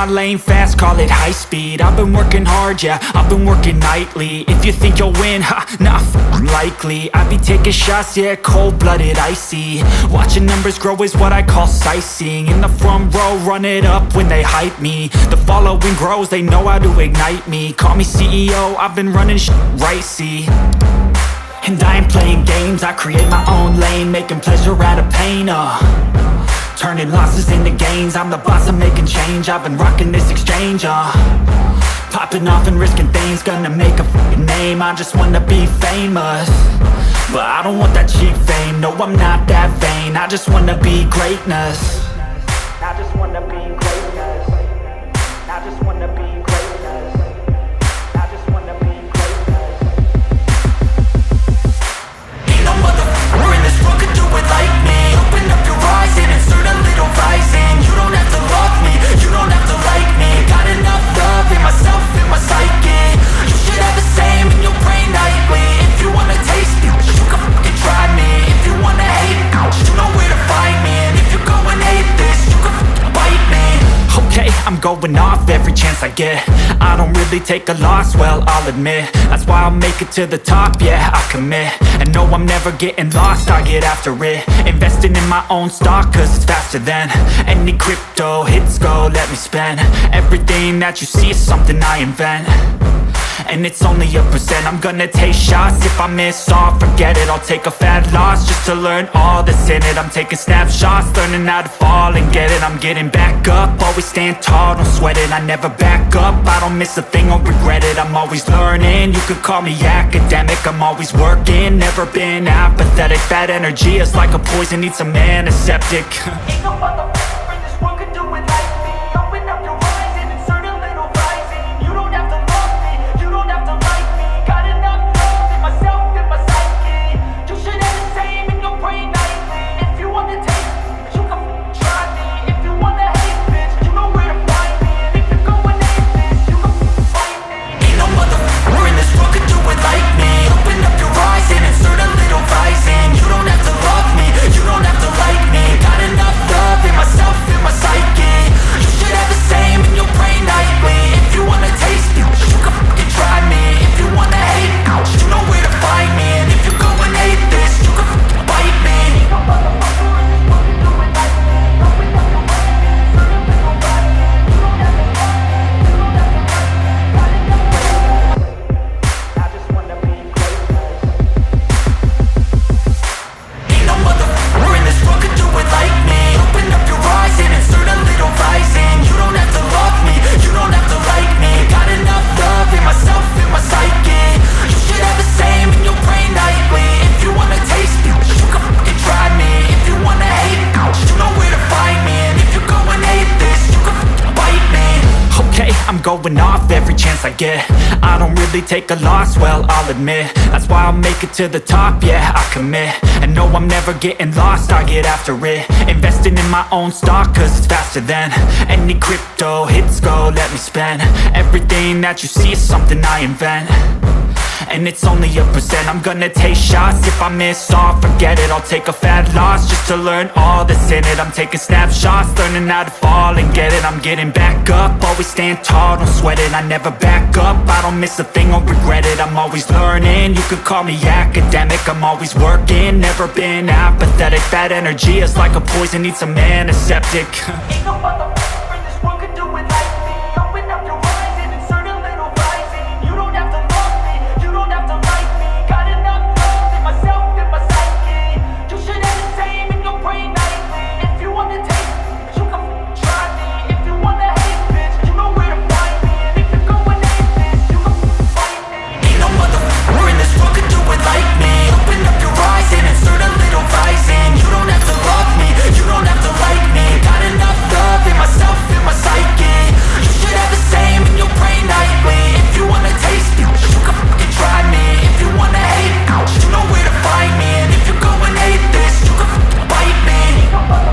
my lane fast, call it high speed. I've been working hard, yeah, I've been working nightly. If you think you'll win, ha, nah, likely. I be taking shots, yeah, cold-blooded, icy. Watching numbers grow is what I call sightseeing. In the front row, run it up when they hype me. The following grows, they know how to ignite me. Call me CEO, I've been running shit right, see. And I ain't playing games, I create my own lane, making pleasure out of pain, turning losses into gains. I'm the boss, I'm making change. I've been rocking this exchange, popping off and risking things. Gonna make a fucking name. I just wanna be famous, but I don't want that cheap fame. No, I'm not that vain. I just wanna be greatness. I just wanna be greatness. I just wanna be greatness. I just wanna be greatness. Ain't no motherfucker in this world could do it like me. Open up your eyes and insert a little rising. You don't have to love me, you don't have to like me. Got enough love in myself, in my psyche. You should have the same in your brain nightly. If you wanna taste it, you can fucking try me. If you wanna hate it, you know where to find me. And if you go and hate this, you can fucking bite me. Okay, I'm going off every chance I get. I don't really take a loss, well, I'll admit. That's why I'll make it to the top, yeah, I commit. And no, I'm never getting lost, I get after it. Investing in my own stock, cause it's faster than any crypto hits go, let me spend. Everything that you see is something I invent, and it's only a percent. I'm gonna take shots, if I miss all, forget it. I'll take a fat loss just to learn all that's in it. I'm taking snapshots, learning how to fall and get it. I'm getting back up, always stand tall, don't sweat it. I never back up, I don't miss a thing or regret it. I'm always learning, you could call me academic. I'm always working, never been apathetic. That energy is like a poison, needs some antiseptic. Ain't no motherfucker in this world could do it like me. Open up your eyes and insert a little rising. You don't have to love me, you don't have to like me. Got enough love in myself, in my psyche. You should have the same in your brain nightly. If you wanna taste it, you can try me. If you wanna hate bitch, you know where to find me. And if you go and hate this, you can fight me. Ain't no motherfucker in this world could do it like me. Open up your eyes and insert a little rising. You don't have to love me, you don't have to like me. Got enough love in myself, in my psyche. You should have the same in your brain nightly. If you wanna taste it, you can fucking try me. If you wanna hate it, you know where to find me. And if you go and hate this, you can fucking bite me. Ain't no motherfucker in this world can do it like me. Open up your eyes and insert a little rising. You don't have to love me, you don't have to like me. Got enough love. I just wanna be greatness. Ain't no motherfucker in this world could do it like me. Open up your eyes and insert a little rising. You don't have to love me, you don't have to like me. Got enough love in myself, in my psyche. You should have the same in your brain nightly. If you wanna taste it, you can fucking try me. If you wanna hate it, you know where to find me. And if you go and hate this, you can fucking bite me. Okay, I'm going off every chance I get. I don't really take a loss, well, I'll admit. That's why I'll make it to the top, yeah, I commit. And no, I'm never getting lost, I get after it. Investing in my own stock, cause it's faster than any crypto hits go, let me spend. Everything that you see is something I invent, and it's only a percent. I'm gonna take shots, if I miss all, forget it. I'll take a fat loss just to learn all that's in it. I'm taking snapshots, learning how to fall and get it. I'm getting back up, always stand tall, don't sweat it. I never back up, I don't miss a thing or regret it. I'm always learning, you could call me academic. I'm always working, never been apathetic. That energy is like a poison, needs some antiseptic. Ain't nobody